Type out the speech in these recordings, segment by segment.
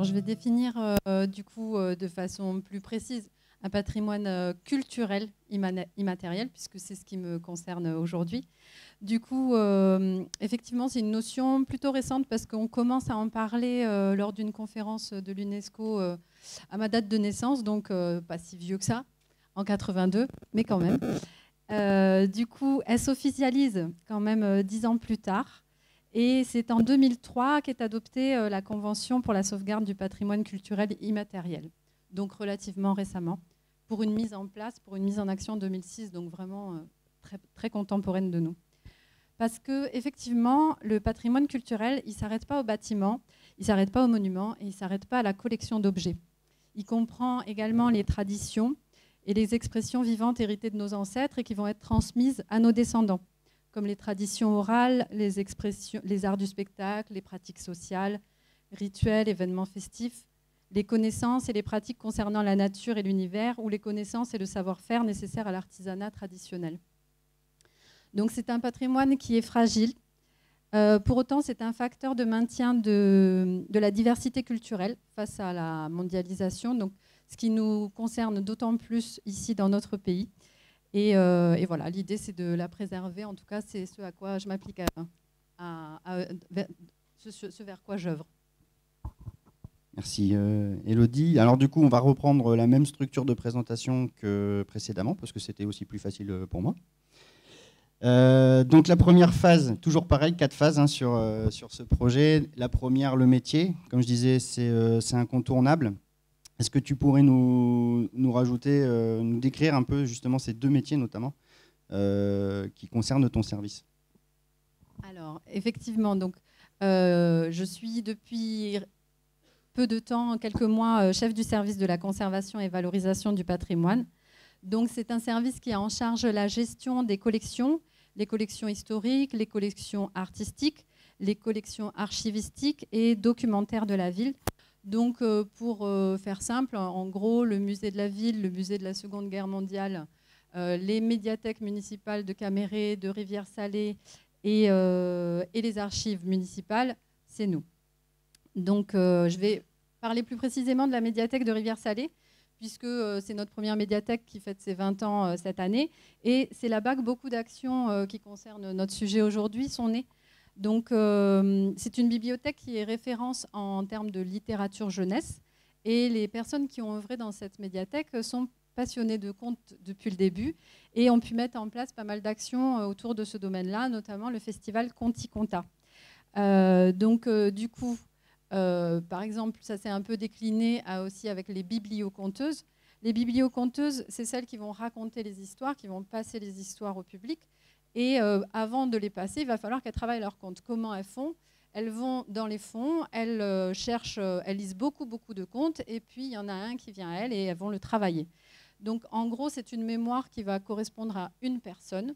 je vais définir du coup de façon plus précise un patrimoine culturel immatériel, puisque c'est ce qui me concerne aujourd'hui. Du coup, effectivement, c'est une notion plutôt récente parce qu'on commence à en parler lors d'une conférence de l'UNESCO à ma date de naissance, donc pas si vieux que ça, en 82, mais quand même. Du coup, elle s'officialise quand même 10 ans plus tard. Et c'est en 2003 qu'est adoptée la Convention pour la sauvegarde du patrimoine culturel immatériel, donc relativement récemment, pour une mise en place, pour une mise en action en 2006, donc vraiment très, très contemporaine de nous. Parce qu'effectivement, le patrimoine culturel, il ne s'arrête pas au bâtiment, il ne s'arrête pas aux monuments et il ne s'arrête pas à la collection d'objets. Il comprend également les traditions et les expressions vivantes héritées de nos ancêtres et qui vont être transmises à nos descendants, comme les traditions orales, les expressions, les arts du spectacle, les pratiques sociales, rituels, événements festifs, les connaissances et les pratiques concernant la nature et l'univers, ou les connaissances et le savoir-faire nécessaires à l'artisanat traditionnel. Donc c'est un patrimoine qui est fragile. Pour autant, c'est un facteur de maintien de la diversité culturelle face à la mondialisation, donc, ce qui nous concerne d'autant plus ici dans notre pays. Et voilà, l'idée, c'est de la préserver. En tout cas, c'est ce à quoi je m'applique, ce vers quoi j'œuvre. Merci Élodie. Alors du coup, on va reprendre la même structure de présentation que précédemment, parce que c'était aussi plus facile pour moi. Donc la première phase, toujours pareil, 4 phases sur ce projet. La première, le métier. Comme je disais, c'est incontournable. Est-ce que tu pourrais nous rajouter, nous décrire un peu justement ces 2 métiers notamment qui concernent ton service? Alors, effectivement, donc, je suis depuis peu de temps, quelques mois, chef du service de la conservation et valorisation du patrimoine. Donc, c'est un service qui a en charge la gestion des collections, les collections historiques, les collections artistiques, les collections archivistiques et documentaires de la ville. Donc, pour faire simple, en gros, le musée de la ville, le musée de la Seconde Guerre mondiale, les médiathèques municipales de Caméré, de Rivière-Salée et les archives municipales, c'est nous. Donc, je vais parler plus précisément de la médiathèque de Rivière-Salée, puisque c'est notre première médiathèque qui fête ses 20 ans cette année. Et c'est là-bas que beaucoup d'actions qui concernent notre sujet aujourd'hui sont nées. Donc, c'est une bibliothèque qui est référence en termes de littérature jeunesse. Et les personnes qui ont œuvré dans cette médiathèque sont passionnées de contes depuis le début et ont pu mettre en place pas mal d'actions autour de ce domaine-là, notamment le festival Conti Conta. Donc, du coup, par exemple, ça s'est un peu décliné aussi avec les biblioconteuses. Les biblioconteuses, c'est celles qui vont raconter les histoires, qui vont passer les histoires au public. Et avant de les passer, il va falloir qu'elles travaillent leur conte. Comment elles font? Elles vont dans les fonds, elles cherchent, elles lisent beaucoup de contes, et puis il y en a un qui vient à elles et elles vont le travailler. Donc en gros, c'est une mémoire qui va correspondre à une personne,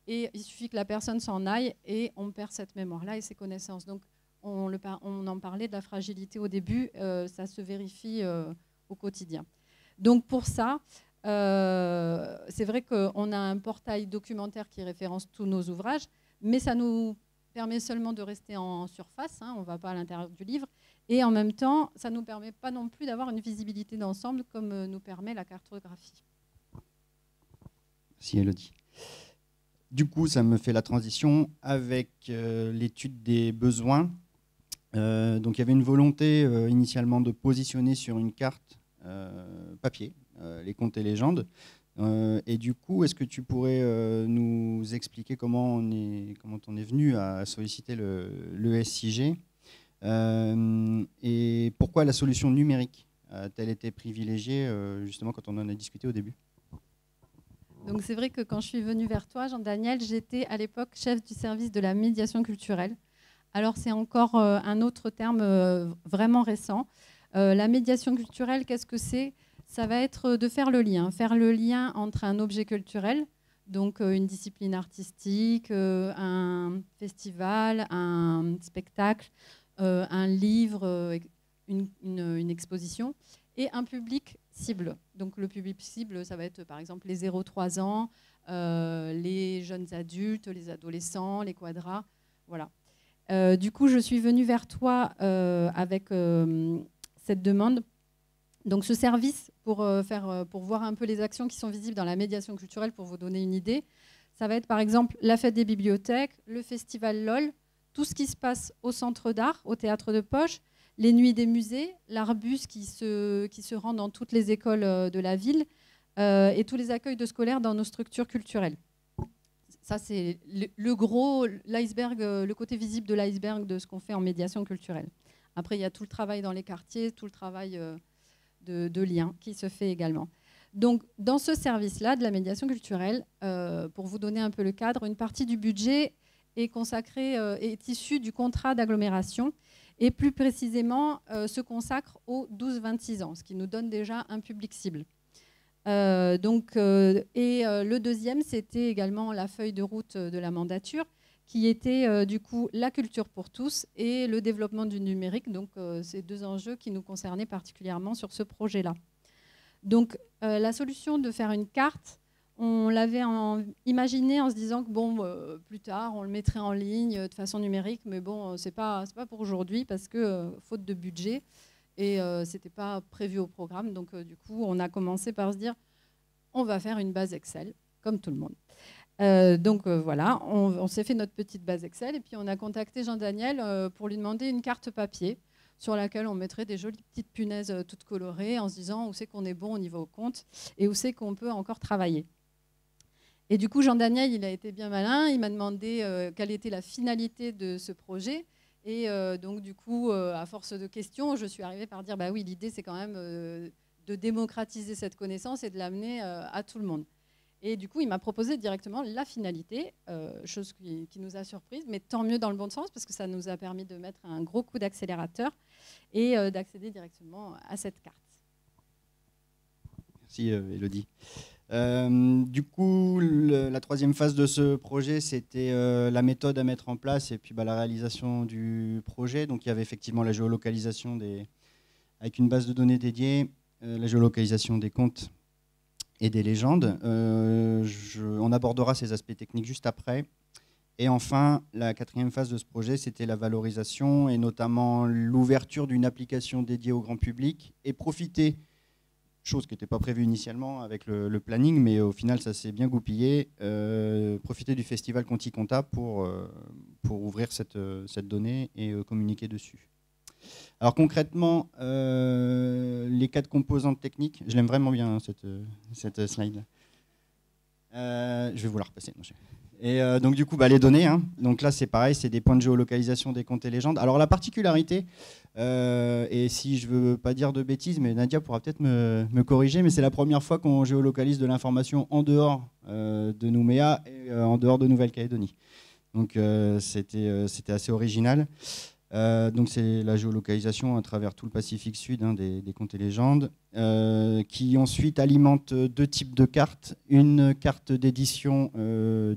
et il suffit que la personne s'en aille et on perd cette mémoire-là et ses connaissances. Donc on en parlait de la fragilité au début, ça se vérifie au quotidien. Donc pour ça, c'est vrai qu'on a un portail documentaire qui référence tous nos ouvrages, mais ça nous permet seulement de rester en surface, hein, on ne va pas à l'intérieur du livre, et en même temps, ça ne nous permet pas non plus d'avoir une visibilité d'ensemble comme nous permet la cartographie. Merci Élodie. Du coup, ça me fait la transition avec l'étude des besoins. Donc il y avait une volonté initialement de positionner sur une carte papier les contes et légendes. Et du coup, est-ce que tu pourrais nous expliquer comment on est venu à solliciter le SIG et pourquoi la solution numérique a-t-elle été privilégiée justement quand on en a discuté au début? Donc c'est vrai que quand je suis venue vers toi, Jean-Daniel, j'étais à l'époque chef du service de la médiation culturelle. Alors c'est encore un autre terme vraiment récent. La médiation culturelle, qu'est-ce que c'est? Ça va être de faire le lien entre un objet culturel, donc une discipline artistique, un festival, un spectacle, un livre, une exposition, et un public cible. Donc le public cible, ça va être par exemple les 0-3 ans, les jeunes adultes, les adolescents, les quadras, voilà. Du coup, je suis venue vers toi avec cette demande. Donc ce service, pour voir un peu les actions qui sont visibles dans la médiation culturelle, pour vous donner une idée, ça va être par exemple la fête des bibliothèques, le festival LOL, tout ce qui se passe au centre d'art, au théâtre de Poche, les nuits des musées, l'Arbus qui se rend dans toutes les écoles de la ville, et tous les accueils de scolaires dans nos structures culturelles. Ça, c'est l'iceberg, le côté visible de l'iceberg de ce qu'on fait en médiation culturelle. Après, il y a tout le travail dans les quartiers, tout le travail de lien qui se fait également. Donc, dans ce service-là de la médiation culturelle, pour vous donner un peu le cadre, une partie du budget est consacrée, est issue du contrat d'agglomération et plus précisément se consacre aux 12-26 ans, ce qui nous donne déjà un public cible. Le deuxième, c'était également la feuille de route de la mandature, qui était du coup la culture pour tous et le développement du numérique. Donc, ces deux enjeux qui nous concernaient particulièrement sur ce projet-là. Donc, la solution de faire une carte, on l'avait imaginé en se disant que bon, plus tard, on le mettrait en ligne de façon numérique, mais bon, c'est pas pour aujourd'hui parce que faute de budget. Et ce n'était pas prévu au programme. Donc, du coup, on a commencé par se dire, on va faire une base Excel, comme tout le monde. Voilà, on s'est fait notre petite base Excel. Et puis, on a contacté Jean-Daniel pour lui demander une carte papier sur laquelle on mettrait des jolies petites punaises toutes colorées en se disant où c'est qu'on est bon au niveau compte et où c'est qu'on peut encore travailler. Et du coup, Jean-Daniel, il a été bien malin. Il m'a demandé quelle était la finalité de ce projet. Et donc, du coup, à force de questions, je suis arrivée par dire, bah oui, l'idée, c'est quand même de démocratiser cette connaissance et de l'amener à tout le monde. Et du coup, il m'a proposé directement la finalité, chose qui nous a surprise, mais tant mieux dans le bon sens, parce que ça nous a permis de mettre un gros coup d'accélérateur et d'accéder directement à cette carte. Merci, Élodie. Du coup, la troisième phase de ce projet, c'était la méthode à mettre en place et puis la réalisation du projet. Donc, il y avait effectivement la géolocalisation avec une base de données dédiée, la géolocalisation des contes et des légendes. On abordera ces aspects techniques juste après. Et enfin, la quatrième phase de ce projet, c'était la valorisation et notamment l'ouverture d'une application dédiée au grand public et profiter, chose qui n'était pas prévue initialement avec le planning, mais au final, ça s'est bien goupillé. Profiter du festival Conti Conta pour ouvrir cette donnée et communiquer dessus. Alors concrètement, les 4 composantes techniques, je l'aime vraiment bien cette slide. Je vais vous la repasser. Et donc du coup, les données. Donc là, c'est pareil, c'est des points de géolocalisation des contes et légendes. Alors la particularité, et si je veux pas dire de bêtises, mais Nadia pourra peut-être me corriger, mais c'est la première fois qu'on géolocalise de l'information en dehors de Nouméa et en dehors de Nouvelle-Calédonie. Donc c'était assez original. Donc c'est la géolocalisation à travers tout le Pacifique Sud des contes et légendes, qui ensuite alimente 2 types de cartes. Une carte d'édition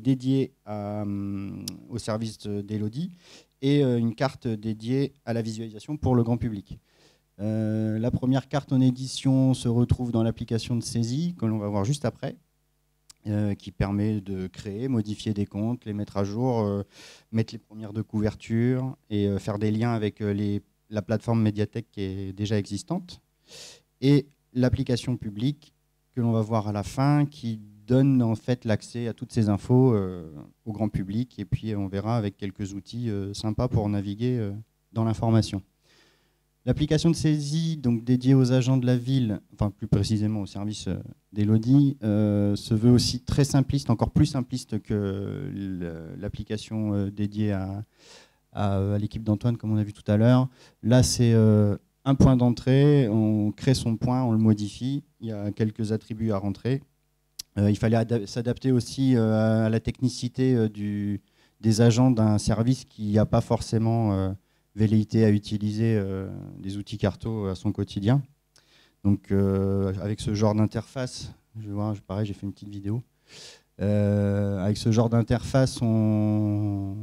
dédiée au service d'Élodie et une carte dédiée à la visualisation pour le grand public. La première carte en édition se retrouve dans l'application de saisie, que l'on va voir juste après, qui permet de créer, modifier des comptes, les mettre à jour, mettre les premières de couverture et faire des liens avec la plateforme médiathèque qui est déjà existante. Et l'application publique que l'on va voir à la fin, qui donne en fait l'accès à toutes ces infos au grand public. Et puis on verra avec quelques outils sympas pour naviguer dans l'information. L'application de saisie, donc dédiée aux agents de la ville, enfin plus précisément au service d'Élodie, se veut aussi très simpliste, encore plus simpliste que l'application dédiée à l'équipe d'Antoine, comme on a vu tout à l'heure. Là, c'est un point d'entrée, on crée son point, on le modifie, il y a quelques attributs à rentrer. Il fallait s'adapter aussi à la technicité des agents d'un service qui n'a pas forcément velléité à utiliser des outils carto à son quotidien. Donc avec ce genre d'interface, pareil, j'ai fait une petite vidéo. Avec ce genre d'interface, on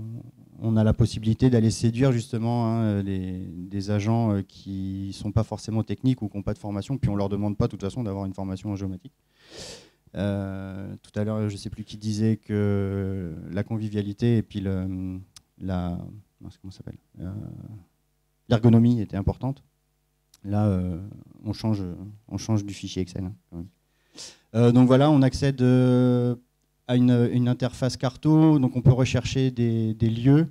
a la possibilité d'aller séduire justement des agents qui ne sont pas forcément techniques ou qui n'ont pas de formation, puis on ne leur demande pas de toute façon d'avoir une formation en géomatique. Tout à l'heure, je ne sais plus qui disait que la convivialité et puis l'ergonomie était importante. Là, on change du fichier Excel, hein, quand même. Donc voilà, on accède à une interface Carto, donc on peut rechercher des lieux.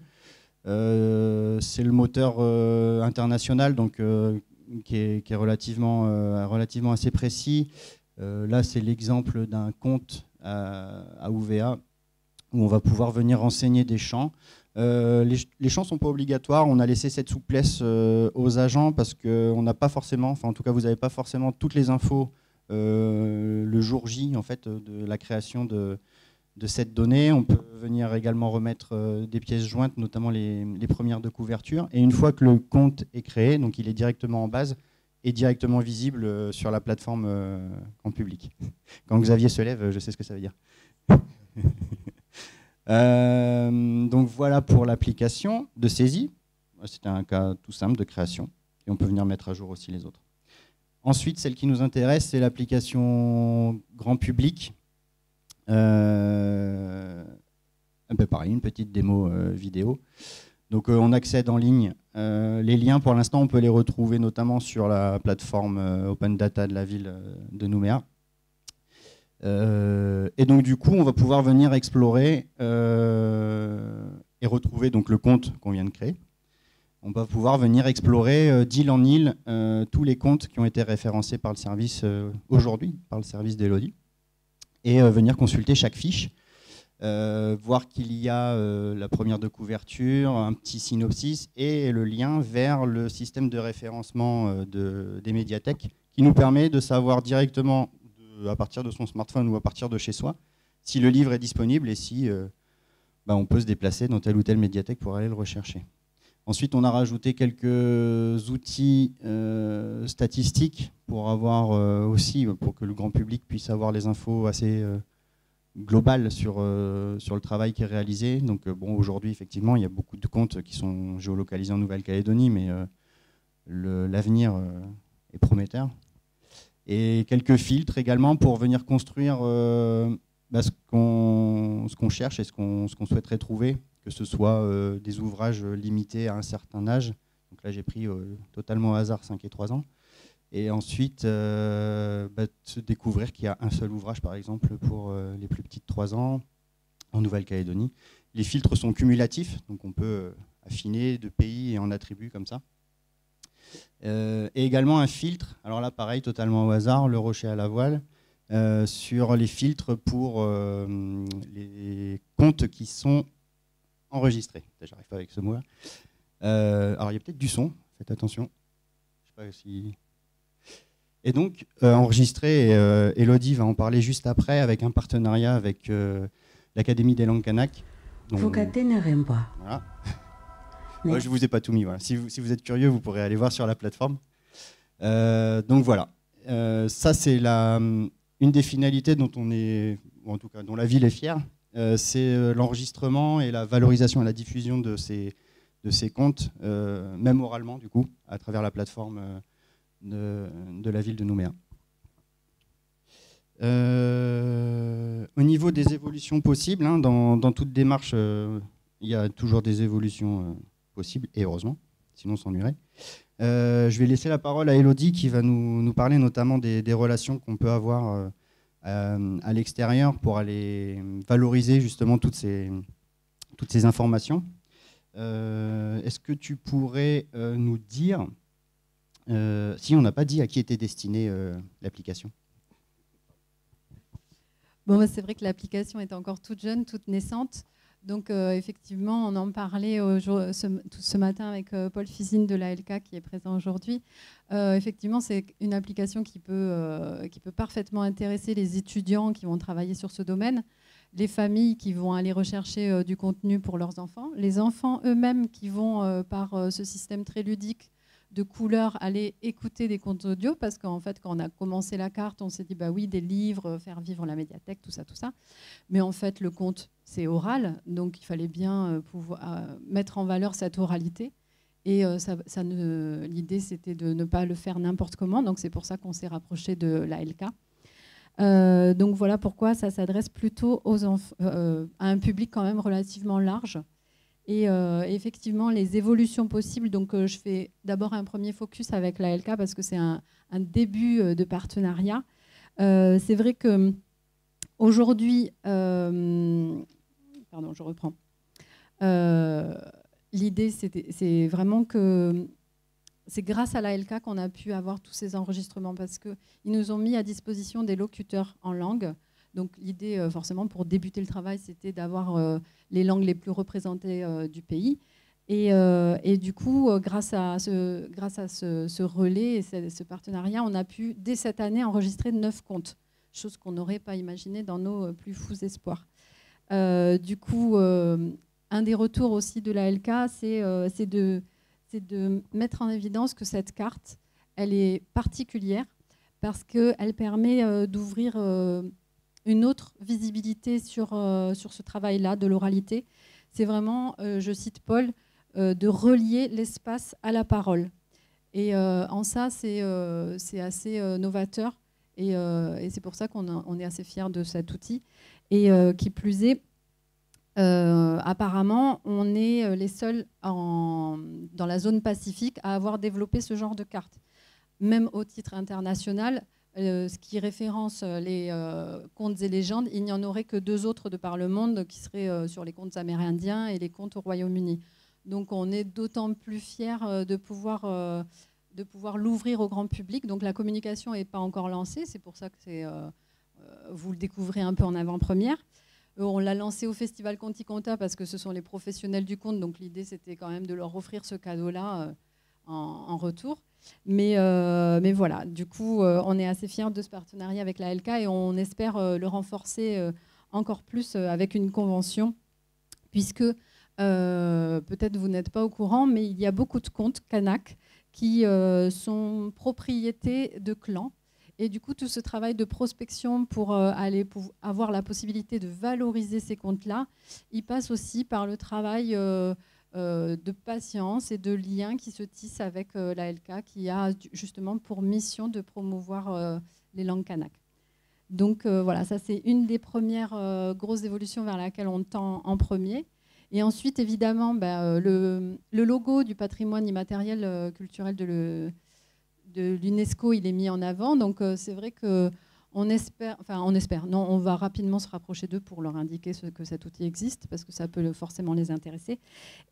C'est le moteur international, donc, qui est relativement assez précis. Là, c'est l'exemple d'un compte à UVA où on va pouvoir venir renseigner des champs. Les champs ne sont pas obligatoires, on a laissé cette souplesse aux agents parce qu'on n'a pas forcément, enfin en tout cas vous n'avez pas forcément toutes les infos le jour J en fait, de la création de cette donnée. On peut venir également remettre des pièces jointes, notamment les premières de couverture. Et une fois que le compte est créé, donc il est directement en base et directement visible sur la plateforme en public. Quand Xavier se lève, je sais ce que ça veut dire. Donc voilà pour l'application de saisie. C'était un cas tout simple de création. Et on peut venir mettre à jour aussi les autres. Ensuite, celle qui nous intéresse, c'est l'application grand public. Pareil, une petite démo vidéo. Donc on accède en ligne. Les liens, pour l'instant, on peut les retrouver notamment sur la plateforme Open Data de la ville de Nouméa. Et donc du coup, on va pouvoir venir explorer et retrouver donc, le compte qu'on vient de créer. On va pouvoir venir explorer d'île en île tous les comptes qui ont été référencés par le service aujourd'hui, par le service d'Elodie, et venir consulter chaque fiche, voir qu'il y a la première de couverture, un petit synopsis et le lien vers le système de référencement des médiathèques qui nous permet de savoir directement à partir de son smartphone ou à partir de chez soi si le livre est disponible et si on peut se déplacer dans telle ou telle médiathèque pour aller le rechercher. Ensuite, on a rajouté quelques outils statistiques pour avoir aussi, pour que le grand public puisse avoir les infos assez globales sur le travail qui est réalisé. Donc, bon, aujourd'hui, effectivement, il y a beaucoup de comptes qui sont géolocalisés en Nouvelle-Calédonie, mais l'avenir est prometteur. Et quelques filtres également pour venir construire ce qu'on cherche et ce qu'on souhaiterait trouver, que ce soit des ouvrages limités à un certain âge. Donc là, j'ai pris totalement au hasard 5 et 3 ans. Et ensuite, se découvrir qu'il y a un seul ouvrage, par exemple, pour les plus petits de 3 ans en Nouvelle-Calédonie. Les filtres sont cumulatifs, donc on peut affiner de pays et en attributs comme ça. Et également un filtre, alors là, pareil, totalement au hasard, le rocher à la voile, sur les filtres pour les comptes qui sont enregistrés. J'arrive pas avec ce mot-là. Alors il y a peut-être du son, faites attention. Je sais pas si... Et donc enregistré, Elodie va en parler juste après, avec un partenariat avec l'Académie des langues kanak. Voilà. Ouais, je ne vous ai pas tout mis. Voilà. Si vous êtes curieux, vous pourrez aller voir sur la plateforme. Donc voilà. Ça, c'est une des finalités dont en tout cas, dont la ville est fière. C'est l'enregistrement et la valorisation et la diffusion de ces comptes, même oralement, du coup, à travers la plateforme de la ville de Nouméa. Au niveau des évolutions possibles, hein, dans toute démarche, il y a toujours des évolutions possibles, et heureusement, sinon on s'ennuierait. Je vais laisser la parole à Elodie qui va nous parler notamment des relations qu'on peut avoir à l'extérieur pour aller valoriser justement toutes ces informations. Est-ce que tu pourrais nous dire, si on n'a pas dit à qui était destinée l'application? Bon, c'est vrai que l'application est encore toute jeune, toute naissante. Donc effectivement, on en parlait ce matin avec Paul Fizine de l'ALK qui est présent aujourd'hui. Effectivement, c'est une application qui peut parfaitement intéresser les étudiants qui vont travailler sur ce domaine, les familles qui vont aller rechercher du contenu pour leurs enfants, les enfants eux-mêmes qui vont, par ce système très ludique de couleurs, aller écouter des contes audio, parce qu'en fait, quand on a commencé la carte, on s'est dit, bah oui, des livres, faire vivre la médiathèque, tout ça. Mais en fait, le conte, c'est oral, donc il fallait bien pouvoir mettre en valeur cette oralité. Et l'idée, c'était de ne pas le faire n'importe comment, donc c'est pour ça qu'on s'est rapproché de l'ALK. Donc voilà pourquoi ça s'adresse plutôt à un public quand même relativement large. Et effectivement, les évolutions possibles, donc je fais d'abord un premier focus avec l'ALK parce que c'est un début de partenariat. C'est vrai que aujourd'hui, pardon, je reprends. L'idée, c'est vraiment que c'est grâce à l'ALK qu'on a pu avoir tous ces enregistrements parce qu'ils nous ont mis à disposition des locuteurs en langue. Donc l'idée, forcément, pour débuter le travail, c'était d'avoir les langues les plus représentées du pays. Et du coup, grâce à ce relais et ce partenariat, on a pu, dès cette année, enregistrer 9 contes, chose qu'on n'aurait pas imaginé dans nos plus fous espoirs. Du coup, un des retours aussi de l'ALK, c'est de mettre en évidence que cette carte, elle est particulière parce qu'elle permet d'ouvrir une autre visibilité sur ce travail-là de l'oralité. C'est vraiment, je cite Paul, de relier l'espace à la parole. Et en ça, c'est assez novateur. Et c'est pour ça qu'on est assez fiers de cet outil. Et qui plus est, apparemment, on est les seuls dans la zone Pacifique à avoir développé ce genre de carte. Même au titre international, ce qui référence les contes et légendes, il n'y en aurait que 2 autres de par le monde qui seraient sur les contes amérindiens et les contes au Royaume-Uni. Donc on est d'autant plus fiers de pouvoir l'ouvrir au grand public. Donc la communication n'est pas encore lancée, c'est pour ça que vous le découvrez un peu en avant-première. On l'a lancé au Festival Conti Conta parce que ce sont les professionnels du conte, donc l'idée c'était quand même de leur offrir ce cadeau-là en retour. Mais voilà, du coup, on est assez fiers de ce partenariat avec la LK et on espère le renforcer encore plus avec une convention, puisque peut-être vous n'êtes pas au courant, mais il y a beaucoup de contes kanak qui sont propriétés de clans. Et du coup, tout ce travail de prospection pour avoir la possibilité de valoriser ces contes-là, il passe aussi par le travail de patience et de liens qui se tissent avec la LK, qui a justement pour mission de promouvoir les langues kanak. Donc voilà, ça c'est une des premières grosses évolutions vers laquelle on tend en premier. Et ensuite, évidemment, le logo du patrimoine immatériel culturel de l'UNESCO, il est mis en avant. Donc c'est vrai qu'on espère, non, on va rapidement se rapprocher d'eux pour leur indiquer que cet outil existe, parce que ça peut forcément les intéresser.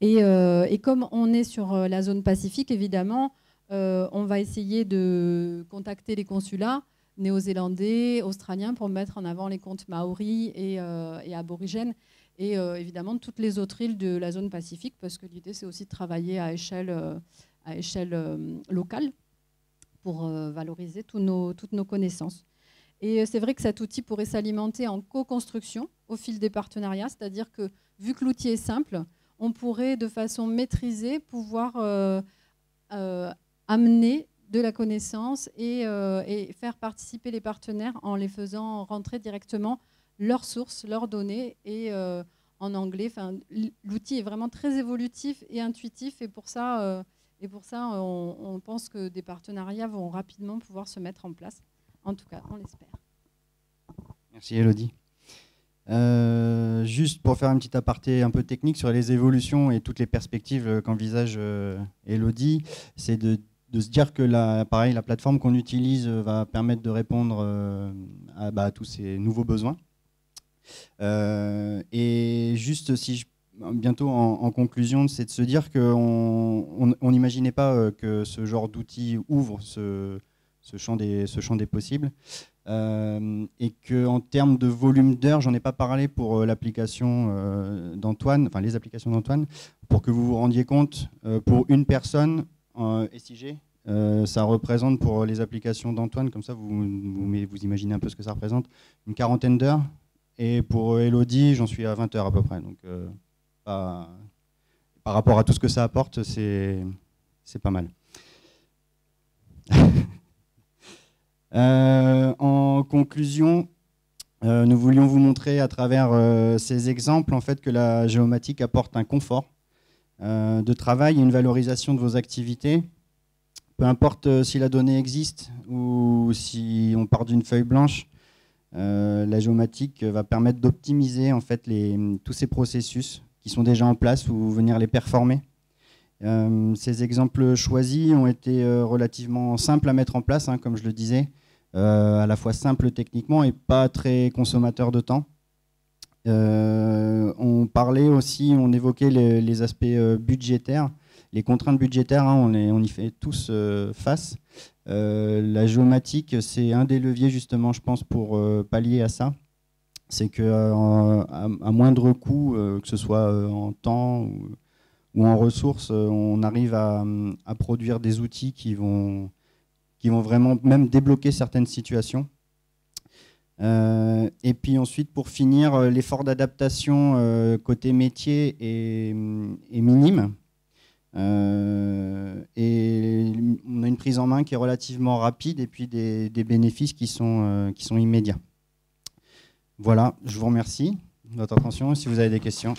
Et comme on est sur la zone Pacifique, évidemment, on va essayer de contacter les consulats néo-zélandais, australiens, pour mettre en avant les contes maoris et aborigènes, et évidemment toutes les autres îles de la zone Pacifique, parce que l'idée c'est aussi de travailler à échelle locale pour valoriser toutes nos connaissances. Et c'est vrai que cet outil pourrait s'alimenter en co-construction au fil des partenariats, c'est-à-dire que vu que l'outil est simple, on pourrait de façon maîtrisée pouvoir amener de la connaissance et faire participer les partenaires en les faisant rentrer directement leurs sources, leurs données et en anglais. Enfin, l'outil est vraiment très évolutif et intuitif et pour ça, on pense que des partenariats vont rapidement pouvoir se mettre en place. En tout cas, on l'espère. Merci Elodie. Juste pour faire un petit aparté un peu technique sur les évolutions et toutes les perspectives qu'envisage Elodie, c'est de se dire que la plateforme qu'on utilise va permettre de répondre à tous ces nouveaux besoins. Et juste bientôt en conclusion, c'est de se dire qu'on n'imaginait pas que ce genre d'outil ouvre ce champ des possibles. Et qu'en termes de volume d'heures, j'en ai pas parlé pour l'application d'Antoine, enfin les applications d'Antoine, pour que vous vous rendiez compte, pour une personne SIG, ça représente pour les applications d'Antoine, comme ça vous imaginez un peu ce que ça représente, une 40aine d'heures. Et pour Elodie, j'en suis à 20 heures à peu près. Donc, par rapport à tout ce que ça apporte, c'est pas mal. En conclusion, nous voulions vous montrer à travers ces exemples en fait, que la géomatique apporte un confort de travail et une valorisation de vos activités. Peu importe si la donnée existe ou si on part d'une feuille blanche, la géomatique va permettre d'optimiser en fait, tous ces processus qui sont déjà en place ou venir les performer. Ces exemples choisis ont été relativement simples à mettre en place, hein, comme je le disais, à la fois simples techniquement et pas très consommateurs de temps. On parlait aussi, on évoquait les aspects budgétaires, les contraintes budgétaires, hein, on y fait tous face. La géomatique, c'est un des leviers justement, je pense, pour pallier à ça. C'est qu'à moindre coût, que ce soit en temps ou en ressources, on arrive à produire des outils qui vont vraiment même débloquer certaines situations. Et puis ensuite, pour finir, l'effort d'adaptation côté métier est minime. Et on a une prise en main qui est relativement rapide et puis des bénéfices qui sont immédiats. Voilà, je vous remercie de votre attention. Si vous avez des questions.